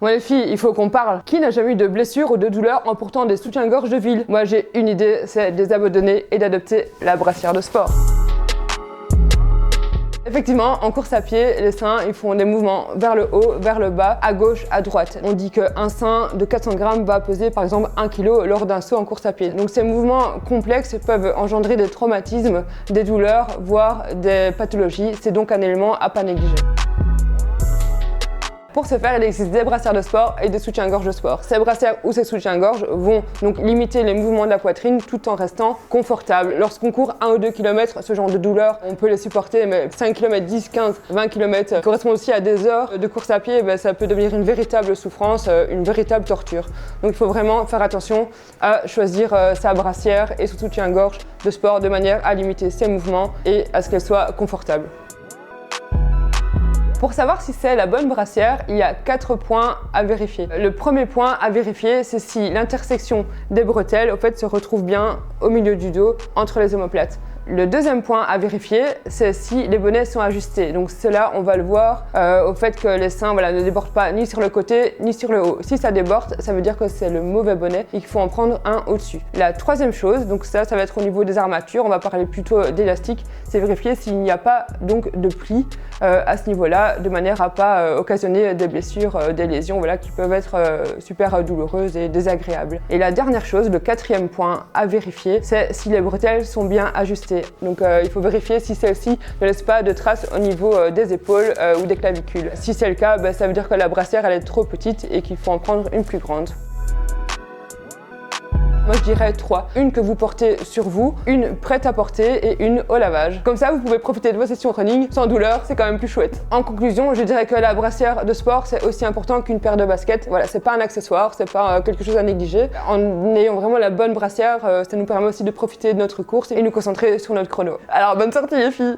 Bon les filles, il faut qu'on parle. Qui n'a jamais eu de blessure ou de douleur en portant des soutiens-gorge de ville? Moi j'ai une idée, c'est de les abandonner et d'adopter la brassière de sport. Effectivement, en course à pied, les seins ils font des mouvements vers le haut, vers le bas, à gauche, à droite. On dit qu'un sein de 400 grammes va peser par exemple 1 kg lors d'un saut en course à pied. Donc ces mouvements complexes peuvent engendrer des traumatismes, des douleurs, voire des pathologies. C'est donc un élément à pas négliger. Pour ce faire, il existe des brassières de sport et des soutiens-gorge de sport. Ces brassières ou ces soutiens-gorge vont donc limiter les mouvements de la poitrine tout en restant confortables. Lorsqu'on court 1 ou 2 km, ce genre de douleur, on peut les supporter, mais 5 km, 10, 15, 20 km correspond aussi à des heures de course à pied, ça peut devenir une véritable souffrance, une véritable torture. Donc il faut vraiment faire attention à choisir sa brassière et son soutien-gorge de sport de manière à limiter ses mouvements et à ce qu'elle soit confortable. Pour savoir si c'est la bonne brassière, il y a 4 points à vérifier. Le premier point à vérifier, c'est si l'intersection des bretelles se retrouve bien au milieu du dos, entre les omoplates. Le deuxième point à vérifier, c'est si les bonnets sont ajustés. Donc cela, on va le voir au fait que les seins ne débordent pas ni sur le côté ni sur le haut. Si ça déborde, ça veut dire que c'est le mauvais bonnet et qu'il faut en prendre un au-dessus. La troisième chose, donc ça va être au niveau des armatures, on va parler plutôt d'élastique, c'est vérifier s'il n'y a pas donc de plis à ce niveau-là, de manière à pas occasionner des blessures, des lésions qui peuvent être super douloureuses et désagréables. Et la dernière chose, le quatrième point à vérifier, c'est si les bretelles sont bien ajustées. Donc il faut vérifier si celle-ci ne laisse pas de traces au niveau des épaules ou des clavicules. Si c'est le cas, ça veut dire que la brassière elle est trop petite et qu'il faut en prendre une plus grande. Moi je dirais 3. Une que vous portez sur vous, une prête à porter et une au lavage. Comme ça vous pouvez profiter de vos sessions running sans douleur, c'est quand même plus chouette. En conclusion, je dirais que la brassière de sport c'est aussi important qu'une paire de baskets. Voilà, c'est pas un accessoire, c'est pas quelque chose à négliger. En ayant vraiment la bonne brassière, ça nous permet aussi de profiter de notre course et nous concentrer sur notre chrono. Alors bonne sortie les filles!